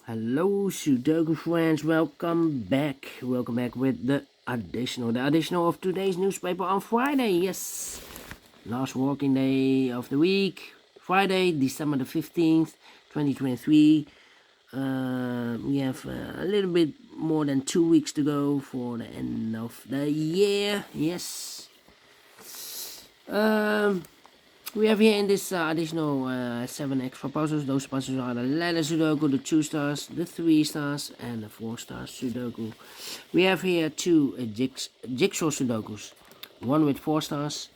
Hello, Sudoku friends. Welcome back. Welcome back with the additional of today's newspaper on Friday. Yes, last working day of the week. Friday, December the 15th, 2023. We have a little bit more than 2 weeks to go for the end of the year. Yes. Um, we have here in this additional 7 extra puzzles. Those puzzles are the ladder Sudoku, the 2 stars, the 3 stars, and the 4 stars Sudoku. We have here two jigsaw Sudokus. One with 4 stars,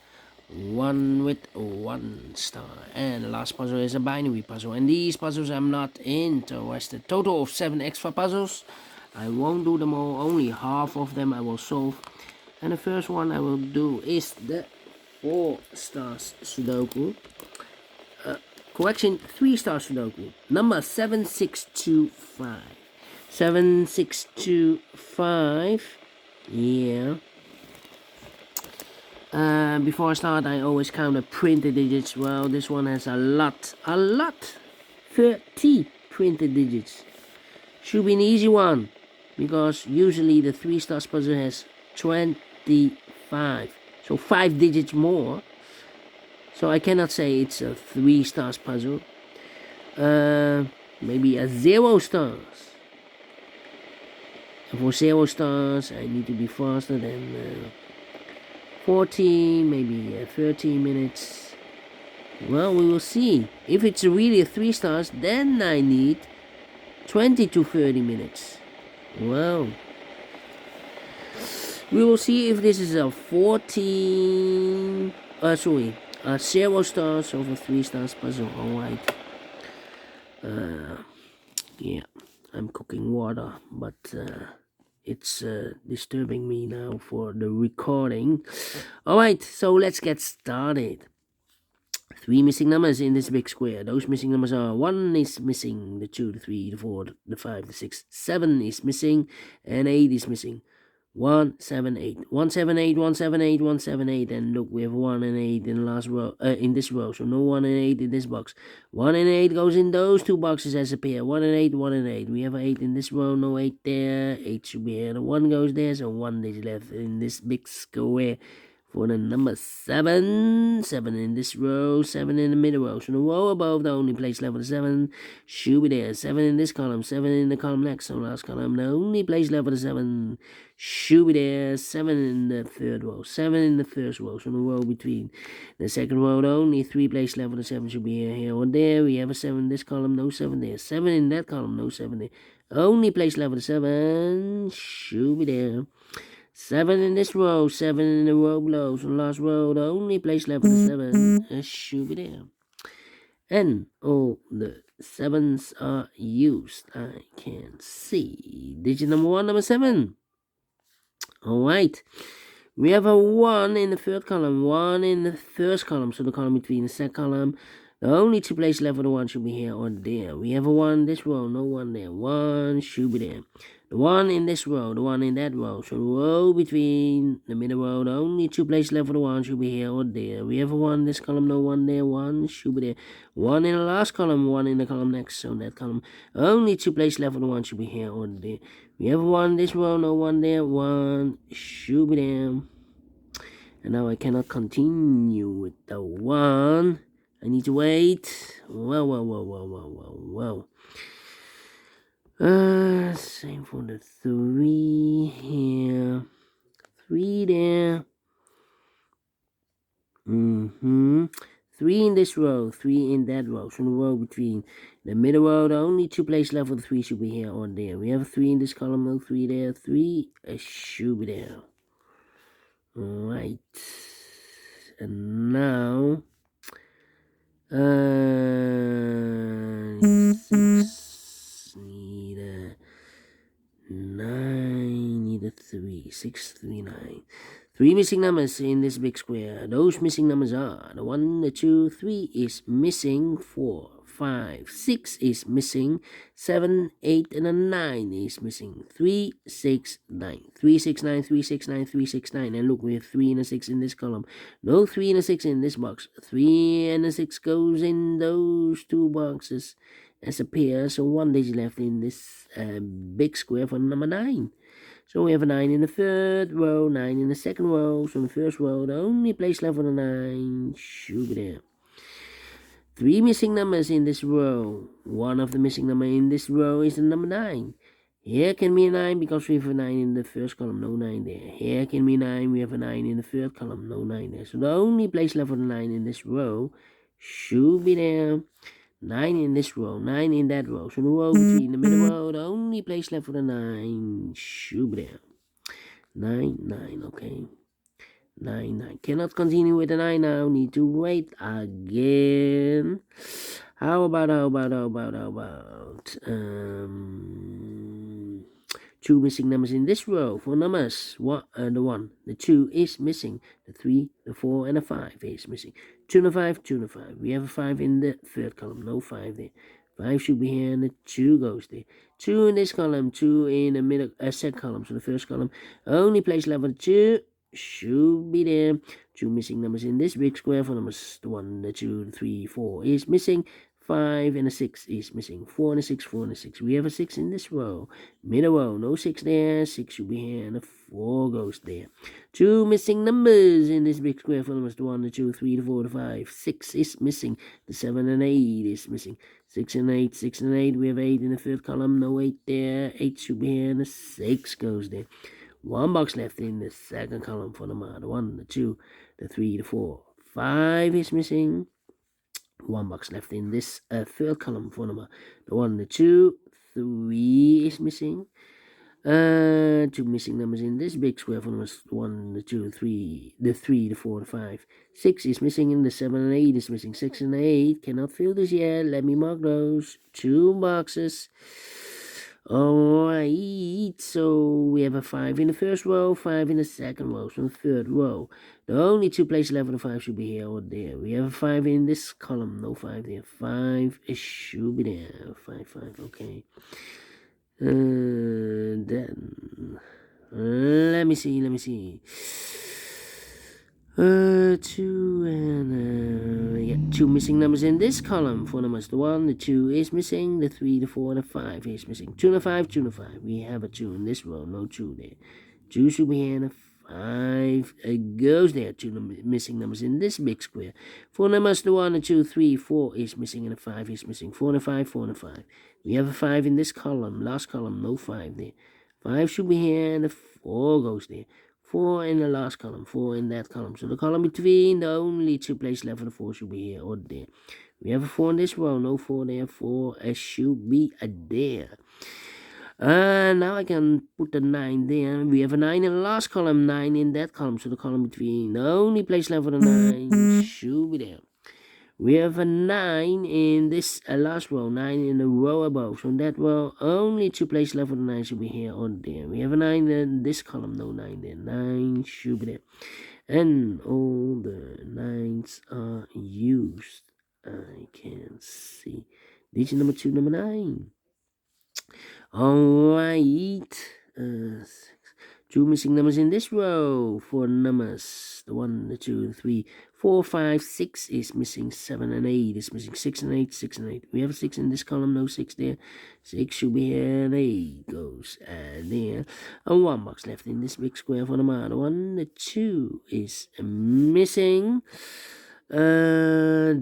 one with 1 star. And the last puzzle is a binary puzzle. And these puzzles I'm not interested. Total of 7 extra puzzles. I won't do them all, only half of them I will solve. And the first one I will do is the 4 stars Sudoku. Correction, 3 stars Sudoku. Number 7625. 7625. Yeah. Before I start, I always count the printed digits. Well, this one has a lot. 30 printed digits. Should be an easy one, because usually the 3 stars puzzle has 25. So 5 digits more. So I cannot say it's a 3 stars puzzle. Maybe a 0 stars. And for 0 stars, I need to be faster than 40, maybe 30 minutes. Well, we will see. If it's really a 3 stars, then I need 20 to 30 minutes. Well, we will see if this is a 0 stars over 3 stars puzzle. Alright. Yeah, I'm cooking water, but it's disturbing me now for the recording. Alright, so let's get started. 3 missing numbers in this big square. Those missing numbers are 1 is missing, the 2, the 3, the 4, the 5, the 6, 7 is missing, and 8 is missing. 178, 178, 178, 178, and look, we have 1 and 8 in the last row, in this row, so no 1 and 8 in this box. 1 and 8 goes in those 2 boxes as a pair. 1 and 8, 1 and 8. We have 8 in this row, no 8 there. 8 should be here. The 1 goes there, so 1 is left in this big square. For the number 7, 7 in this row, 7 in the middle row. So the row above, the only place left for the 7 should be there. 7 in this column, 7 in the column next. So last column, the only place left for the 7 should be there. 7 in the third row, 7 in the first row. So the row between the second row, the only 3 place left for the 7 should be here or there. We have a 7 in this column, no 7 there. 7 in that column, no 7 there. Only place left for the 7 should be there. 7 in this row, 7 in the row below. So the last row, the only place left for the 7 should be there. And all the 7s are used. I can see. Digit number 1, number 7. Alright. We have a 1 in the third column, 1 in the first column. So the column between the second column. The only 2 places left for the 1 should be here or there. We have a 1 in this row, no 1 there. 1 should be there. The 1 in this row, the 1 in that row. So the row between the middle row, the only 2 places left for the 1 should be here or there. We have a 1 in this column, no 1 there. 1 should be there. 1 in the last column, 1 in the column next. So that column, only 2 places left for the 1 should be here or there. We have a 1 in this row, no 1 there. 1 should be there. And now I cannot continue with the 1. I need to wait. Well. Same for the 3 here. 3 there. 3 in this row, 3 in that row. So the row between the middle row, the only 2 places left for the 3 should be here or there. We have a 3 in this column, no 3 there. 3 should be there. Alright. And now 6 need a 9, need a 3, 6, 3, 9. 3 missing numbers in this big square. Those missing numbers are the 1, the 2, 3 is missing, 4, 5, 6 is missing, 7, 8, and a 9 is missing. 3, 6, 9. 3, 6, 9, 3, 6, 9, 3, 6, 9. And look, we have 3 and a 6 in this column. No 3 and a 6 in this box. 3 and a 6 goes in those 2 boxes as a pair, so 1 digit left in this big square for number 9. So we have a 9 in the third row, 9 in the second row. So in the first row, the only place left for the 9 should be there. 3 missing numbers in this row. One of the missing number in this row is the number 9. Here can be a 9 because we have a 9 in the first column, no 9 there. Here can be 9, we have a 9 in the third column, no 9 there. So the only place left for the 9 in this row should be there. 9 in this row, 9 in that row. So the row between the middle row, the only place left for the 9 should be there. 9, 9, okay. 9, 9. Cannot continue with the 9 now. Need to wait again. How about 2 missing numbers in this row. For numbers, the 1, the 2 is missing. The 3, the 4, and the 5 is missing. 2 and a 5, 2 and a 5. We have a 5 in the third column, no 5 there. 5 should be here, and the 2 goes there. 2 in this column, 2 in the middle, second column. So the first column, only place left for the 2 should be there. 2 missing numbers in this big square. For numbers, the 1, the 2, the 3, 4 is missing. 5 and a 6 is missing. 4 and a 6, 4 and a 6. We have a 6 in this row. Middle row, no 6 there. 6 should be here, and a 4 goes there. 2 missing numbers in this big square. For numbers, the 1, the 2, 3, the 4, the 5. 6 is missing. The 7 and 8 is missing. 6 and 8, 6 and 8. We have 8 in the third column, no 8 there. 8 should be here, and a 6 goes there. 1 box left in the second column for the 1, the 2, the 3, the 4. 5 is missing. 1 box left in this third column for the 1, the 2, 3 is missing. 2 missing numbers in this big square for numbers 1, the 2, 3, the 3, the 4, the 5. 6 is missing, and the 7 and 8 is missing. 6 and 8 cannot fill this yet. Let me mark those 2 boxes. Alright, so we have a 5 in the first row, 5 in the second row, so the third row. The only 2 places left for the 5 should be here or there. We have a 5 in this column, no 5 there. 5 should be there. 5, 5, okay. Then let me see. 2 and 2 missing numbers in this column. For numbers, the 1, the 2 is missing. The 3, the 4, the 5 is missing. 2 and a 5, 2 and a 5. We have a 2 in this row, no 2 there. 2 should be here, and a 5 goes there. 2 missing numbers in this big square. For numbers, the 1, the 2, 3, 4 is missing, and a 5 is missing. 4 and a 5, 4 and a 5. We have a 5 in this column, last column, no 5 there. 5 should be here, and a 4 goes there. 4 in the last column, 4 in that column. So the column between, the only 2 places left for the 4 should be here or there. We have a 4 in this row, no 4 there. 4 should be there. Now I can put the 9 there. We have a 9 in the last column, 9 in that column. So the column between, the only place left for the 9 should be there. We have a 9 in this last row, 9 in the row above. So in that row, only 2 places left for the 9 should be here or there. We have a 9 in this column, no 9 there. 9 should be there. And all the 9s are used. I can see. Digit number 2, number 9. Alright. 2 missing numbers in this row. 4 numbers. The 1, the 2, the 3, 4, 5, 6 is missing. 7 and 8 is missing. 6 and 8, 6 and 8. We have a 6 in this column, no 6 there. 6 should be here, and 8 goes there. And 1 box left in this big square for the 1, the 2 is missing. Then,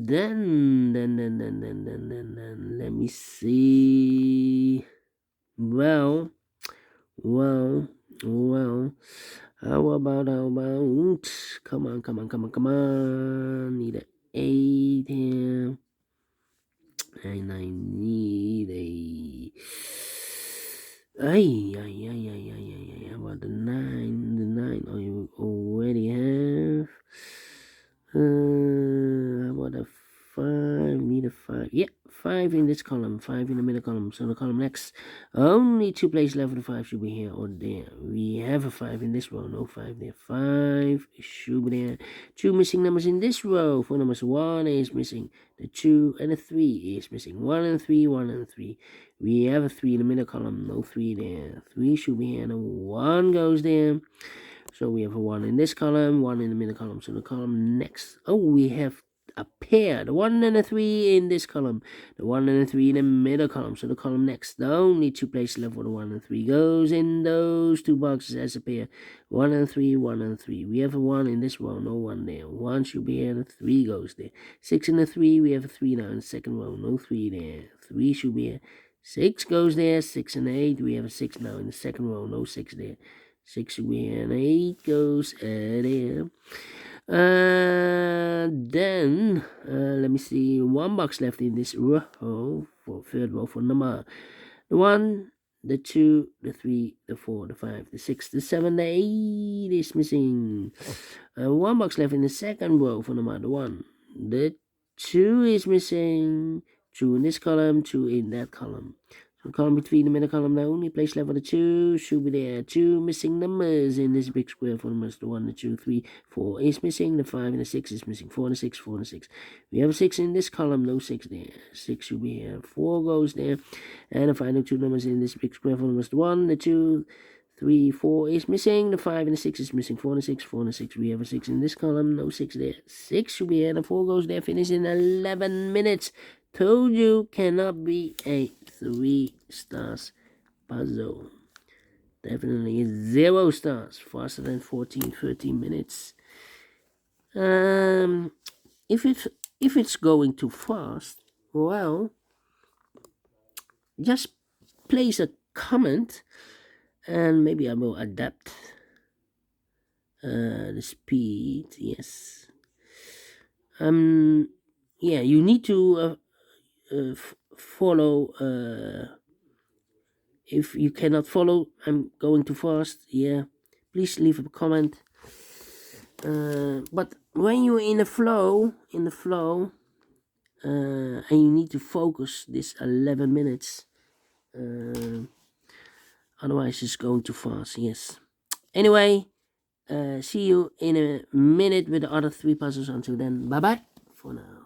let me see. Well, how about, come on, need an 8 here, and I need how about the 9, you already have, how about a 5, need a 5, 5 in this column, 5 in the middle column, so the column next, only 2 places left for the 5 should be here or there. We have a 5 in this row, no 5 there. 5 should be there. 2 missing numbers in this row. For numbers, 1 is missing. The 2 and the 3 is missing. 1 and 3, 1 and 3. We have a 3 in the middle column, no 3 there. 3 should be here, and a 1 goes there. So we have a 1 in this column, 1 in the middle column. So the column next, we have a pair, the 1 and the 3 in this column, the 1 and the 3 in the middle column. So the column next, the only 2 places left for the 1 and 3 goes in those 2 boxes as a pair. 1 and 3, 1 and 3. We have a 1 in this row, no 1 there. 1 should be here, the 3 goes there. 6 and the 3, we have a 3 now in the second row, no 3 there. 3 should be here. 6 goes there, 6 and 8, we have a 6 now in the second row, no 6 there. 6 should be here, and 8 goes there. Then let me see, 1 box left in this row for third row for number. The 1, the 2, the 3, the 4, the 5, the 6, the 7, the 8 is missing. 1 box left in the second row for number. The 1, the 2 is missing. 2 in this column, 2 in that column. So the column between the middle column, the only place left for the 2 should be there. 2 missing numbers in this big square for numbers. The 1, the 2, 3, 4 is missing. The 5 and the 6 is missing. 4 and the 6, 4 and the 6. We have a 6 in this column, no 6 there. 6 should be here. 4 goes there. And the final 2 numbers in this big square for numbers. The 1, the 2, 3, 4 is missing. The 5 and the 6 is missing. 4 and the 6, 4 and the 6. We have a 6 in this column, no 6 there. 6 should be here. The 4 goes there. Finish in 11 minutes. Told you, cannot be a 3 stars puzzle. Definitely 0 stars. Faster than 13 minutes. If it's going too fast, well, just place a comment, and maybe I will adapt the speed. Yes. Yeah, you need to follow. If you cannot follow, I'm going too fast. Yeah, please leave a comment. But when you're in the flow, and you need to focus this 11 minutes, otherwise it's going too fast. Yes. Anyway, see you in a minute with the other 3 puzzles. Until then, bye bye for now.